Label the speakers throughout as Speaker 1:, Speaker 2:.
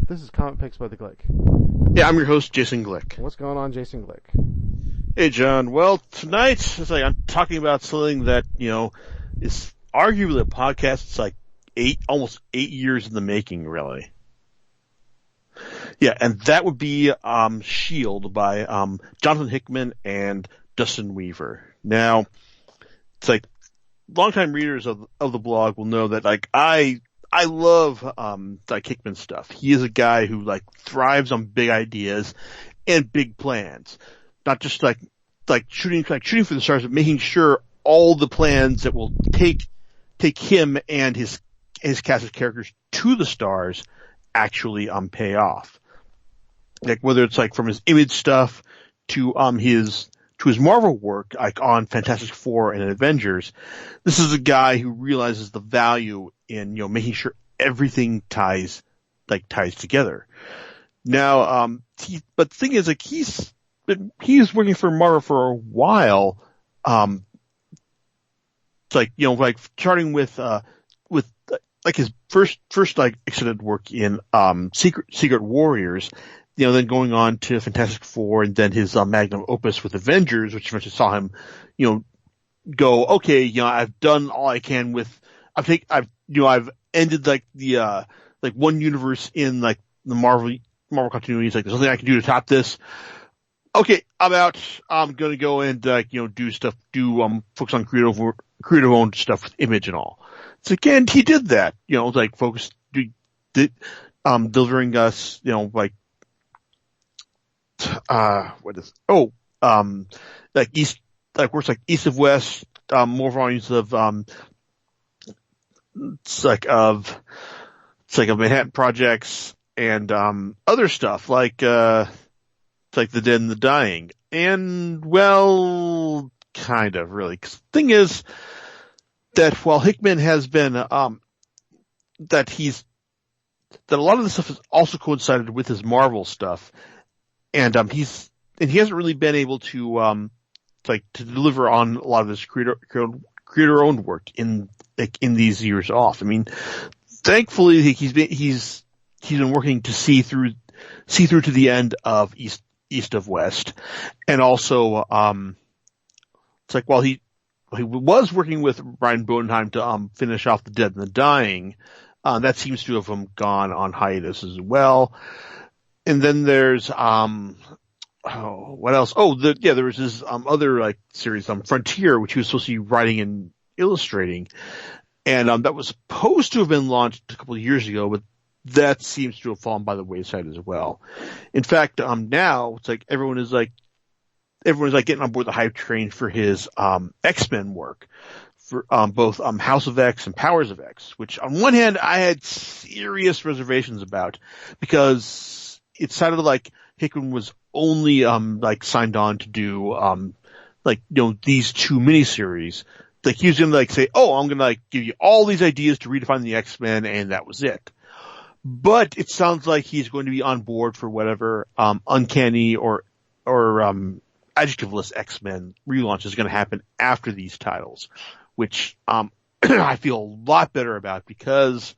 Speaker 1: This is Comic Picks by the Glick.
Speaker 2: Yeah, I'm your host, Jason Glick.
Speaker 1: What's going on, Jason Glick?
Speaker 2: Hey, John. Well, tonight, I'm talking about something that, is arguably a podcast. It's like almost 8 years in the making, really. Yeah, and that would be S.H.I.E.L.D. by Jonathan Hickman and Dustin Weaver. Now, it's like longtime readers of the blog will know that I love Hickman stuff. He is a guy who thrives on big ideas and big plans. Not just shooting for the stars, but making sure all the plans that will take him and his cast of characters to the stars actually pay off. Whether it's from his Image stuff to his Marvel work on Fantastic Four and Avengers, this is a guy who realizes the value in making sure everything ties together. Now, but the thing is, he's working for Marvel for a while. Starting with his first extended work in Secret Warriors, then going on to Fantastic Four, and then his magnum opus with Avengers, which eventually saw him, go, okay, I've done all I can with. I've ended the one universe in the Marvel continuities. There's nothing I can do to top this. Okay, I'm out. I'm gonna go and do stuff. Focus on creative owned stuff with Image and all. So again, he did that. Focused, delivering us. Works like East of West, more volumes of of Manhattan Projects and other stuff like The Dead and the Dying, and well, kind of really. 'Cause the thing is that while Hickman has been that a lot of the stuff has also coincided with his Marvel stuff, and he hasn't really been able to to deliver on a lot of his creator owned work in these years off. I mean, thankfully he's been working to see through to the end of East of West, and also while he was working with Brian Bodenheim to finish off The Dead and the Dying, that seems to have gone on hiatus as well. And then there's what else? There was this other series, Frontier, which he was supposed to be writing and illustrating, and that was supposed to have been launched a couple of years ago, but that seems to have fallen by the wayside as well. In fact, now it's everyone's getting on board the hype train for his X-Men work, for both House of X and Powers of X, which on one hand I had serious reservations about, because it sounded like Hickman was only signed on to do these two miniseries. He was gonna say, oh, I'm gonna give you all these ideas to redefine the X-Men, and that was it. But it sounds like he's going to be on board for whatever uncanny or adjectiveless X-Men relaunch is going to happen after these titles, which I feel a lot better about, because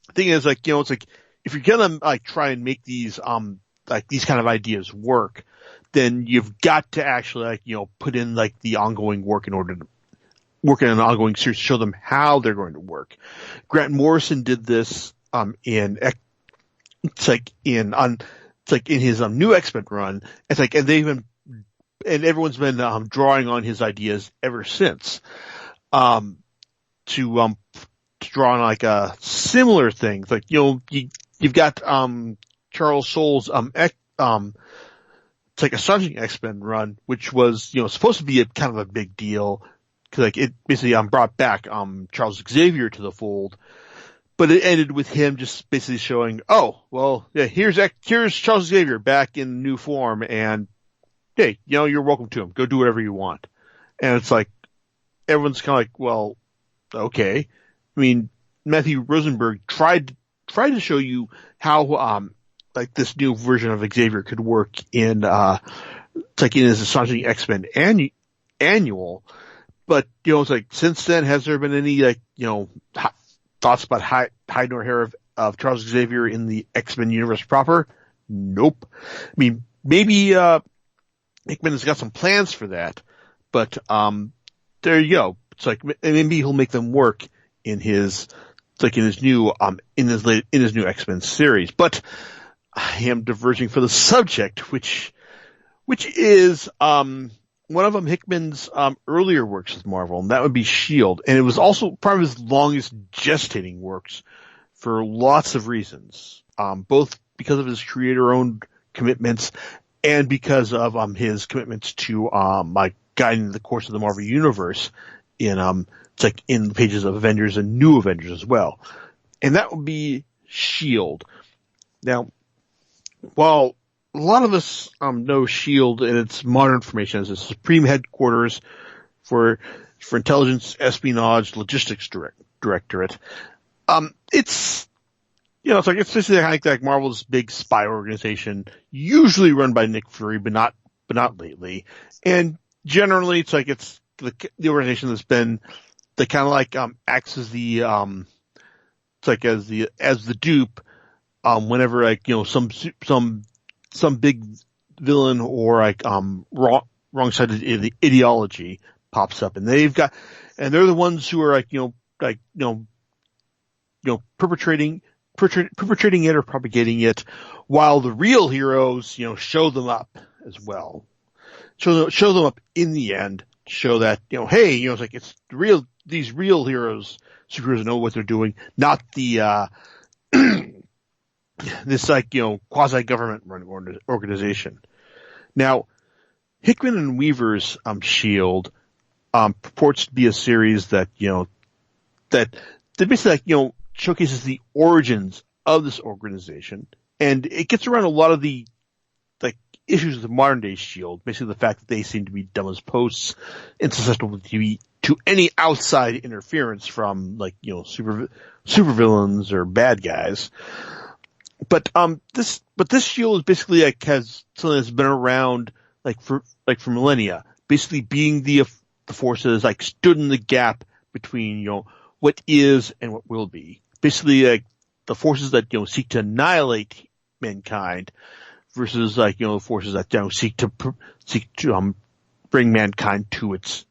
Speaker 2: the thing is, if you're gonna try and make these these kind of ideas work, then you've got to actually put in the ongoing work in order to work in an ongoing series to show them how they're going to work. Grant Morrison did this in his new X-Men run. And everyone's been drawing on his ideas ever since to draw on a similar thing. You've got Charles Soule's Astonishing X-Men run, which was supposed to be kind of a big deal, because it basically brought back Charles Xavier to the fold. But it ended with him just basically showing, oh, well, yeah, here's Charles Xavier back in new form, and hey, you're welcome to him. Go do whatever you want. And it's everyone's kind of well, okay. I mean, Matthew Rosenberg tried to show you how this new version of Xavier could work in in his Astonishing X-Men annual. But since then, has there been any thoughts about hide nor hair of Charles Xavier in the X-Men universe proper? Nope. I mean, maybe Hickman has got some plans for that, but there you go. It's like maybe he'll make them work in his new X-Men series. But I am diverging for the subject, which is one of Hickman's earlier works with Marvel, and that would be S.H.I.E.L.D. And it was also part of his longest gestating works for lots of reasons, both because of his creator-owned commitments and because of his commitments to guiding the course of the Marvel Universe in in the pages of Avengers and New Avengers as well. And that would be S.H.I.E.L.D. Now, while a lot of us know S.H.I.E.L.D. and its modern formation as the Supreme Headquarters for Intelligence, Espionage, Logistics Directorate, it's it's basically like Marvel's big spy organization, usually run by Nick Fury, but not lately. And generally, it's the organization that's been that kind of acts as the as the dupe whenever some big villain or wrong-sided ideology pops up, and they're the ones who are perpetrating it or propagating it, while the real heroes, show them up as well. Show them up in the end, show that, hey, it's these real superheroes know what they're doing, not the, this quasi-government run organization. Now, Hickman and Weaver's, S.H.I.E.L.D., purports to be a series that basically showcases the origins of this organization, and it gets around a lot of the issues of the modern day S.H.I.E.L.D., basically the fact that they seem to be dumb as posts and susceptible to any outside interference from super villains or bad guys. But this S.H.I.E.L.D. is basically has something that's been around for millennia, basically being the forces stood in the gap between what is and what will be. Basically, the forces that seek to annihilate mankind versus forces that seek to bring mankind to its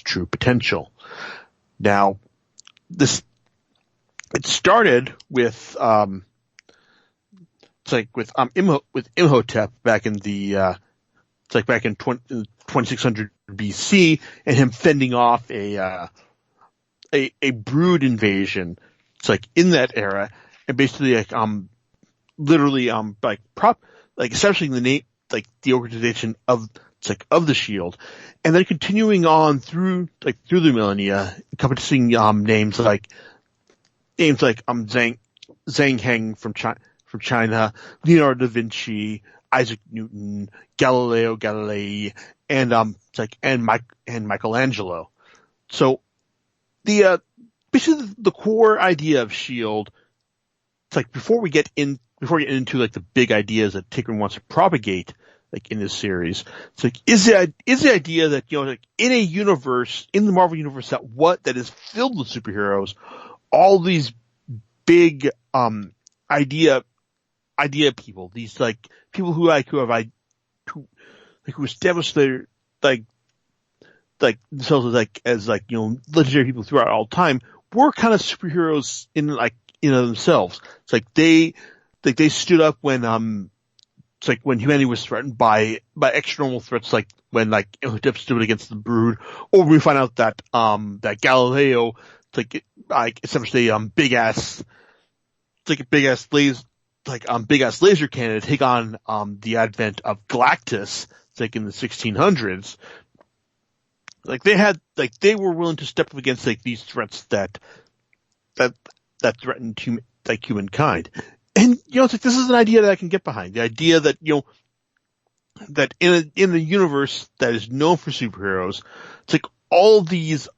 Speaker 2: true potential. Now, it started with with Imhotep back in the back in 2600 BC, and him fending off a brood invasion. It's in that era, and basically literally establishing the name the organization of the S.H.I.E.L.D., and then continuing on through the millennia, encompassing names like Zhang Heng from China, Leonardo da Vinci, Isaac Newton, Galileo Galilei, and Michelangelo. So basically the core idea of S.H.I.E.L.D., it's before we get into the big ideas that Hickman wants to propagate in this series, it's is the idea that in a universe, in the Marvel universe that is filled with superheroes, all these big idea people, these people who establish their themselves as legendary people throughout all time, were kind of superheroes in themselves. It's they stood up when when humanity was threatened by external threats, when Imhotep stood against the Brood, or we find out that Galileo established a big ass laser cannon to take on the advent of Galactus in the 1600s. They were willing to step up against these threats that threatened humankind. And this is an idea that I can get behind. The idea that that in the universe that is known for superheroes, all these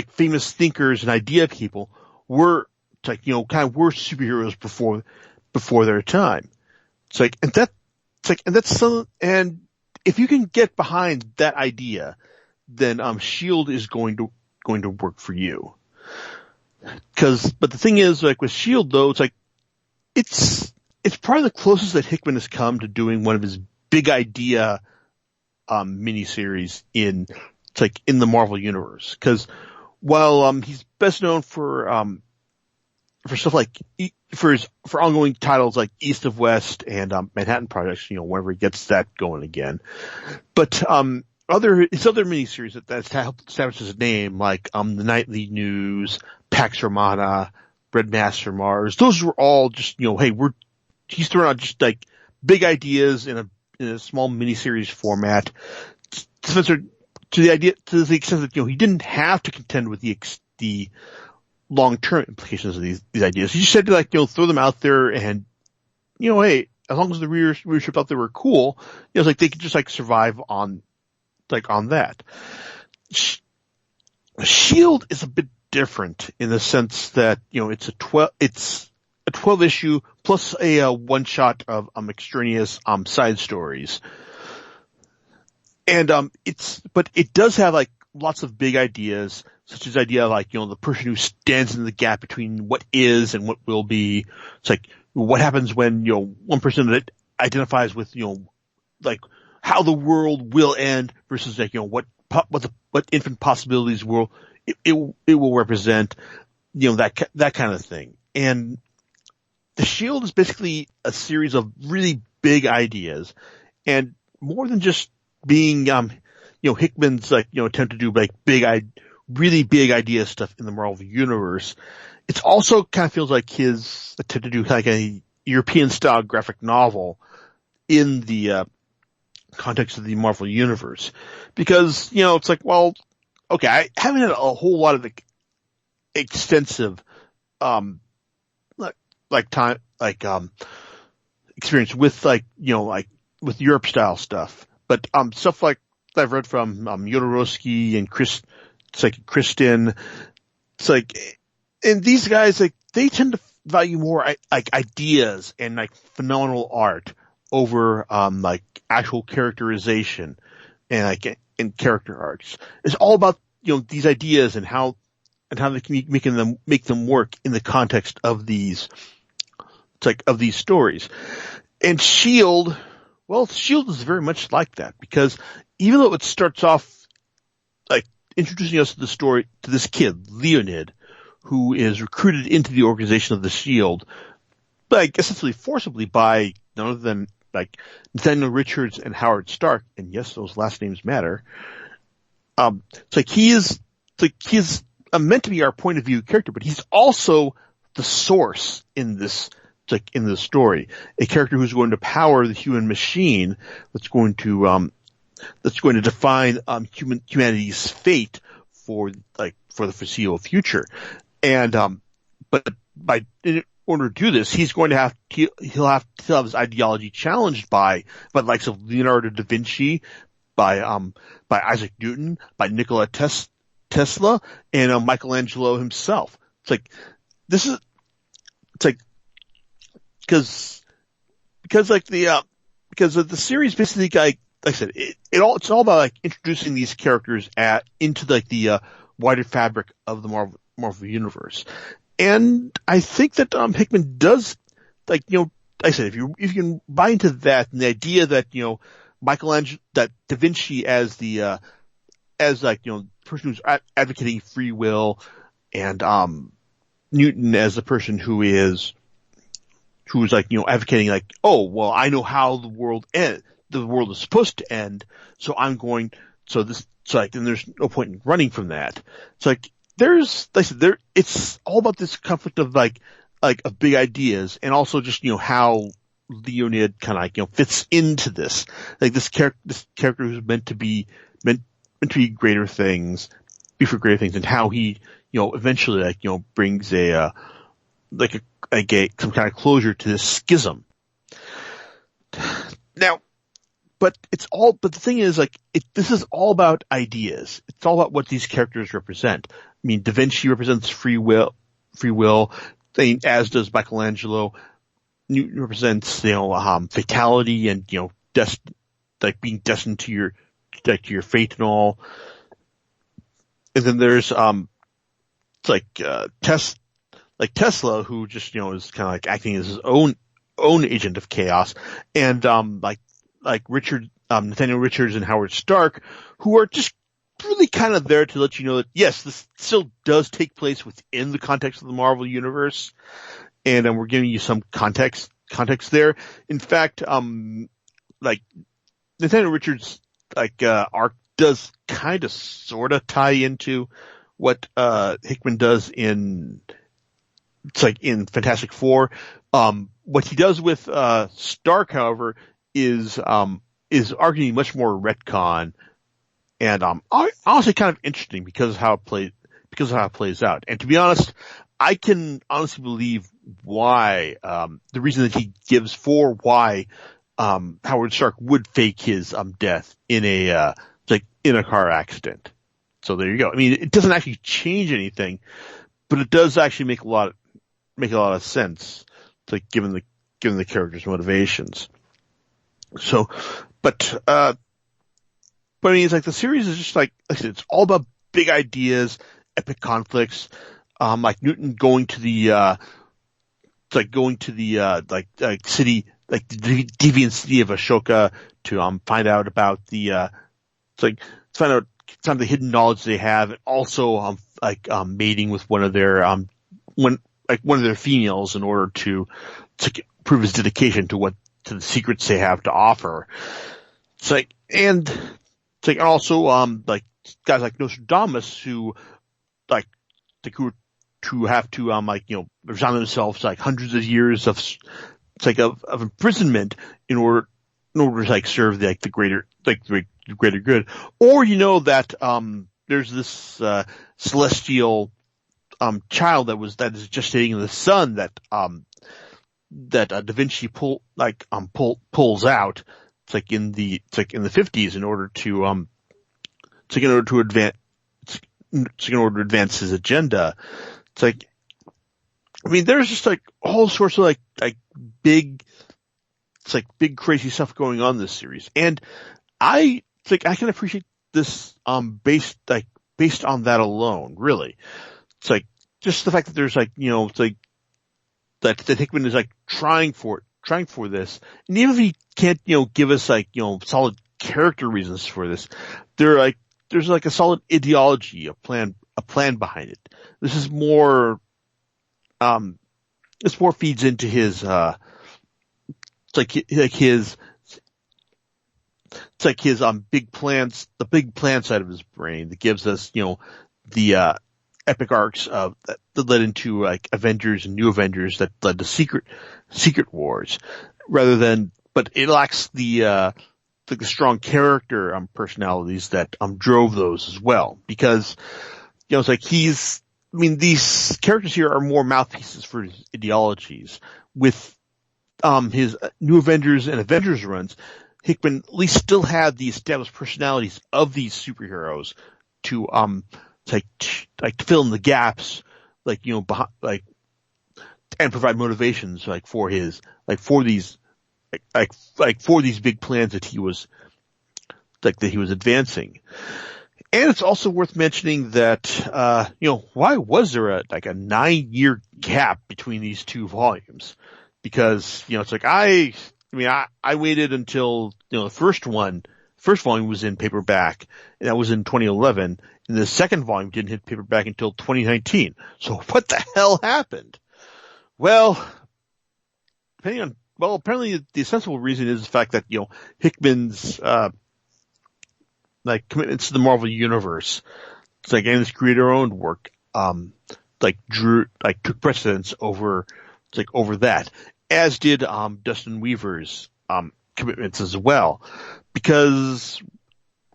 Speaker 2: famous thinkers and idea people were were superheroes before their time. And if you can get behind that idea, then S.H.I.E.L.D. is going to work for you. But the thing is, with S.H.I.E.L.D. though, it's probably the closest that Hickman has come to doing one of his big idea miniseries in the Marvel universe. Because while he's best known for stuff like for ongoing titles like East of West and Manhattan Projects, whenever he gets that going again, but his other miniseries that helped establish his name, like the Nightly News, Pax Romana, Red Mass for Mars, those were all just hey, he's throwing out just like big ideas in a small miniseries format. Spencer, to the extent that he didn't have to contend with the long-term implications of these ideas. He just said to throw them out there and, hey, as long as the readership out there were cool, it's like they could just survive on that. S.H.I.E.L.D. is a bit different in the sense that, it's a 12 issue plus a one shot of extraneous side stories. And but it does have lots of big ideas, such as the idea the person who stands in the gap between what is and what will be. It's like what happens when one person that identifies with how the world will end versus what infinite possibilities it will represent, that kind of thing. And the S.H.I.E.L.D. is basically a series of really big ideas, and more than just being Hickman's attempt to do really big idea stuff in the Marvel universe. It's also kind of feels like his attempt to do a European style graphic novel in the context of the Marvel universe, because it's well, okay, I haven't had a whole lot of extensive experience with with Europe style stuff, but stuff that I've read from Jodorowsky and Kristen, and these guys they tend to value more ideas and phenomenal art over actual characterization and and character arcs. It's all about these ideas and how they can make them work in the context of these of these stories. And S.H.I.E.L.D. Well, S.H.I.E.L.D. is very much like that, because even though it starts off introducing us to the story to this kid, Leonid, who is recruited into the organization of the S.H.I.E.L.D. Essentially forcibly by none other than Nathaniel Richards and Howard Stark, and yes, those last names matter. He is meant to be our point of view character, but he's also the source in this story, a character who's going to power the human machine that's going to define humanity's fate for the foreseeable future. And but in order to do this, he's going to he'll have his ideology challenged by the likes of Leonardo da Vinci, by Isaac Newton, by Nikola Tesla, and Michelangelo himself. Because the series basically like I said, it's all about introducing these characters into the wider fabric of the Marvel universe. And I think that Hickman does like I said, if you can buy into that, and the idea that Michelangelo, that Da Vinci as the person who's advocating free will, and Newton as the person who's advocating oh well, I know how the world is supposed to end, so then there's no point in running from that. It's all about this conflict of of big ideas, and also just how Leonid kind of fits into this, this character who's meant to be greater things, be for greater things, and how he eventually brings some kind of closure to this schism. Now, but the thing is, this is all about ideas. It's all about what these characters represent. I mean, Da Vinci represents free will, as does Michelangelo. Newton represents, fatality and, being destined to your fate and all. And then there's, like Tesla, who just is kind of like acting as his own agent of chaos, and like Nathaniel Richards and Howard Stark, who are just really kind of there to let you know that yes, this still does take place within the context of the Marvel universe, and we're giving you some context there. In fact, like Nathaniel Richards arc does kind of sort of tie into what Hickman does in Fantastic Four. What he does with Stark, however, is arguing much more retcon, and honestly kind of interesting because of how it plays out. And to be honest, I can honestly believe why the reason that he gives for why Howard Stark would fake his death in a car accident. So there you go. I mean, it doesn't actually change anything, but it does actually make a lot of sense, given the character's motivations. So, but I mean, it's like the series is just like I said, it's all about big ideas, epic conflicts. Like Newton going to the city, like the deviant city of Ashoka to find out about the find out some of the hidden knowledge they have, and also mating with one of their females in order to prove his dedication to the secrets they have to offer. And also guys like Nostradamus who have to resign themselves hundreds of years of imprisonment in order to serve the greater good, or that there's this celestial child that is gestating in the sun that Da Vinci pulls out in the 50s in order to advance his agenda. I mean, there's just all sorts of big crazy stuff going on in this series, and I can appreciate this based on that alone. Really, it's just the fact that there's that Hickman is trying for this, and even if he can't give us solid character reasons for this, there's a solid ideology, a plan behind it. This is more feeds into his his big plans, the big plan side of his brain that gives us the epic arcs that led into Avengers and New Avengers that led to Secret Wars, but it lacks the strong character personalities that drove those as well, because these characters here are more mouthpieces for his ideologies. With his New Avengers and Avengers runs, Hickman at least still had the established personalities of these superheroes to fill in the gaps, and provide motivations for these big plans that he was advancing. And it's also worth mentioning that why was there a 9-year gap between these two volumes? Because I waited until the first volume was in paperback, and that was in 2011, and the second volume didn't hit paperback until 2019. So what the hell happened? Well, apparently the sensible reason is the fact that Hickman's commitments to the Marvel universe, and his creator-owned work, took precedence over that, as did Dustin Weaver's commitments as well, because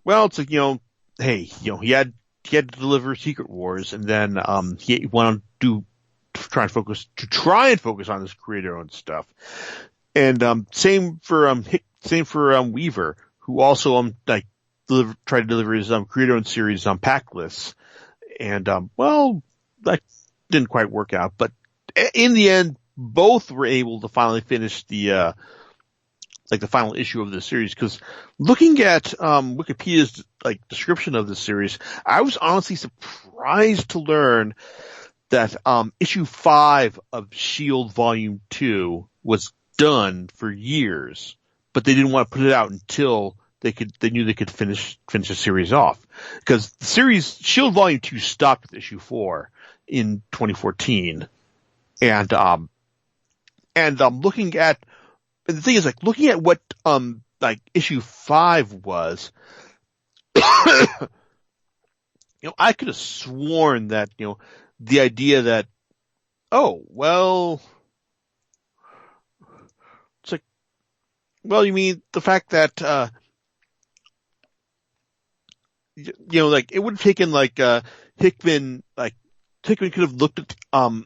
Speaker 2: he had to deliver Secret Wars, and then he wanted to try and focus on his creator-owned stuff, and same for Weaver, who also tried to deliver his creator-owned series Packless, and that didn't quite work out. But in the end, both were able to finally finish the final issue of the series. Because looking at Wikipedia's description of the series, I was honestly surprised to learn that issue 5 of S.H.I.E.L.D. Volume 2 was done for years, but they didn't want to put it out until they knew they could finish the series off, because the series S.H.I.E.L.D. Volume 2 stopped with issue 4 in 2014, and looking at, and the thing is, like, looking at what like issue 5 was, I could have sworn that the idea that, oh well, it's like, well, you mean the fact that like, it would have taken like Hickman could have looked at known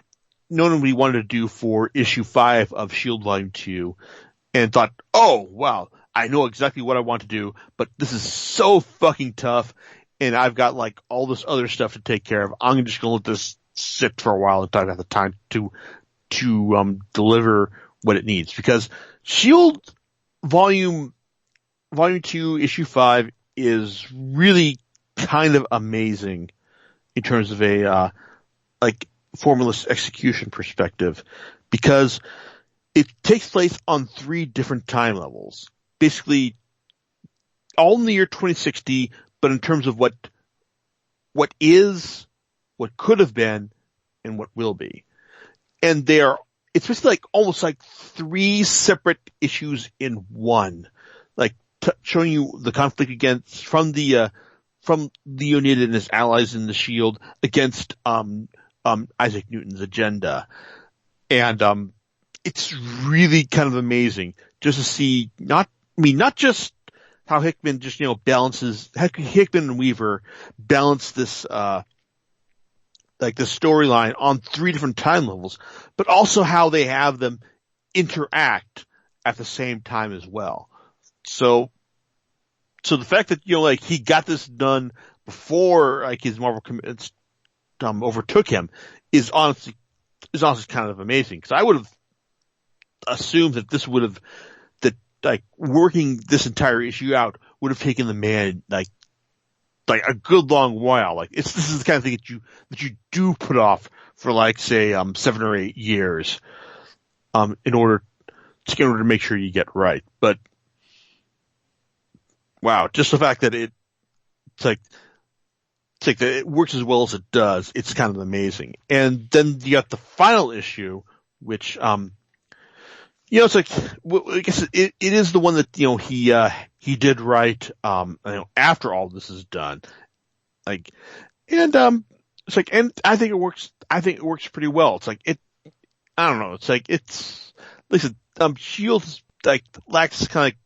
Speaker 2: what he wanted to do for issue 5 of S.H.I.E.L.D. Volume 2 and thought, oh wow, I know exactly what I want to do, but this is so fucking tough, and I've got like all this other stuff to take care of. I'm just gonna let this sit for a while until I have the time to deliver what it needs, because S.H.I.E.L.D. Volume 2 issue 5 is really kind of amazing in terms of a like formulist execution perspective, because it takes place on 3 different time levels, basically all in the year 2060, but in terms of what is, what could have been, and what will be. And it's basically like almost like 3 separate issues in one, like showing you the conflict against from the Unit and his allies in the S.H.I.E.L.D. against Isaac Newton's agenda. And it's really kind of amazing just to see not just how Hickman just balances, Hickman and Weaver balance this like the storyline on 3 different time levels, but also how they have them interact at the same time as well. So the fact that like he got this done before like his Marvel commitments overtook him is honestly kind of amazing, because I would have assumed that like working this entire issue out would have taken the man like a good long while. Like, this is the kind of thing that you do put off for like, say, 7 or 8 years, in order to make sure you get right. But wow, just the fact that it's like that it works as well as it does, it's kind of amazing. And then you got the final issue, which it's like, I guess it is the one that he did right after all this is done, like, and it's like, and I think it works pretty well. It's like, I don't know, it's like, it's like I said, S.H.I.E.L.D. like lacks kind of like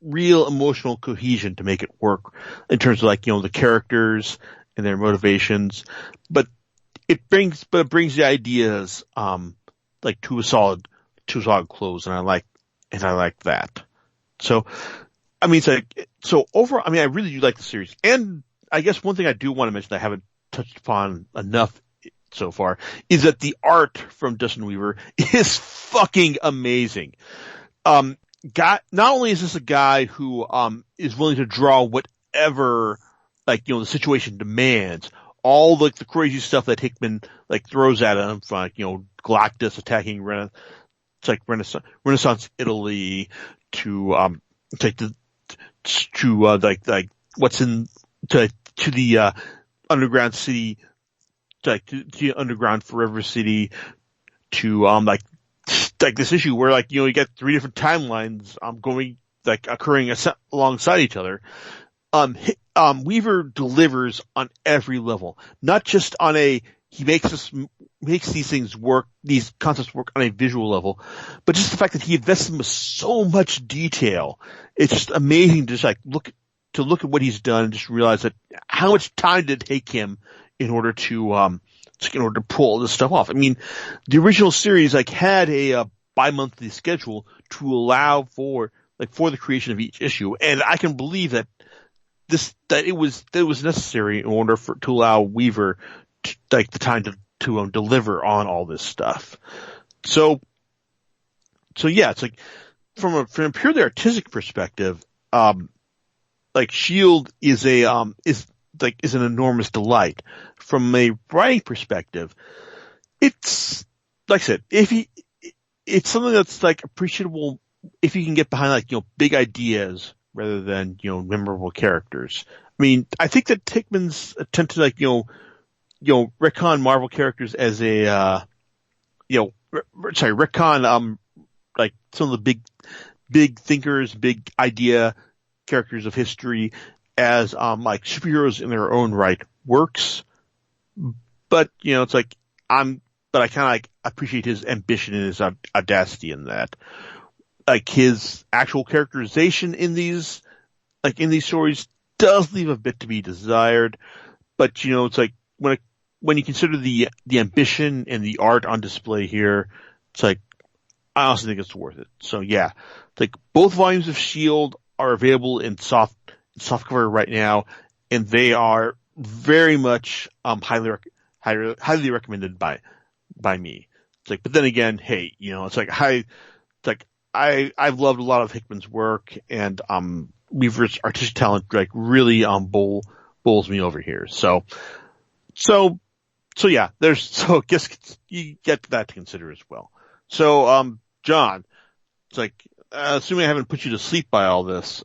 Speaker 2: real emotional cohesion to make it work in terms of like the characters and their motivations, but it brings the ideas like to a solid close, and I like that. So, I mean, it's like, so overall, I mean, I really do like the series. And I guess one thing I do want to mention that I haven't touched upon enough so far is that the art from Dustin Weaver is fucking amazing. Not only is this a guy who is willing to draw whatever like the situation demands, all like the crazy stuff that Hickman like throws at him, like Galactus attacking Renaissance Italy, to like what's in to the underground city, like to the underground Forever City, to like this issue where like you get 3 different timelines going like occurring alongside each other. Weaver delivers on every level, not just on he makes these things work, these concepts work on a visual level, but just the fact that he invests in with so much detail. It's just amazing to just like look at what he's done and just realize that how much time did it take him in order to pull this stuff off. I mean, the original series like had a bi-monthly schedule to allow for the creation of each issue, and I can believe that it was necessary in order to allow Weaver like the time to deliver on all this stuff. So yeah, it's like from a purely artistic perspective, like S.H.I.E.L.D. is an enormous delight. From a writing perspective, it's like I said, it's something that's like appreciable if you can get behind like big ideas rather than memorable characters. I mean, I think that Hickman's attempt to like retcon Marvel characters as a retcon like some of the big thinkers, big idea characters of history as like superheroes in their own right works. But it's like but I kind of like appreciate his ambition and his audacity in that. Like his actual characterization in these stories does leave a bit to be desired. But it's like when you consider the ambition and the art on display here, it's like I also think it's worth it. So yeah, it's like both volumes of S.H.I.E.L.D. are available in softcover right now, and they are very much highly recommended by me. It's like, but then again, hey, I've loved a lot of Hickman's work, and Weaver's artistic talent like really bowls me over here. So yeah, I guess you get that to consider as well. So John, it's like assuming I haven't put you to sleep by all this,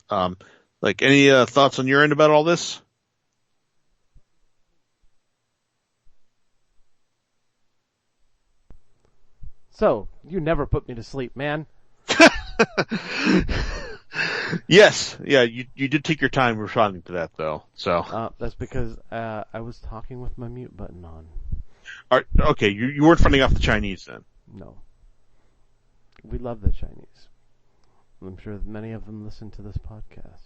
Speaker 2: like any thoughts on your end about all this?
Speaker 1: So, you never put me to sleep, man.
Speaker 2: Yes, yeah, you did take your time responding to that though. So
Speaker 1: That's because I was talking with my mute button on.
Speaker 2: okay, you weren't fronting off the Chinese then.
Speaker 1: No. We love the Chinese. I'm sure that many of them listen to this podcast.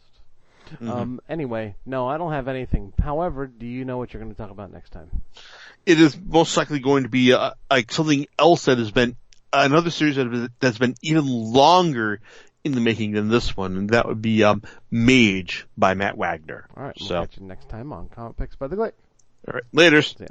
Speaker 2: Mm-hmm.
Speaker 1: Anyway, no, I don't have anything. However, do you know what you're going to talk about next time?
Speaker 2: It is most likely going to be like something else that has been another series that's been even longer in the making than this one, and that would be Mage by Matt Wagner.
Speaker 1: All right, we'll
Speaker 2: So,
Speaker 1: catch you next time on Comic Picks by the Glick.
Speaker 2: all right, laters.
Speaker 1: See ya.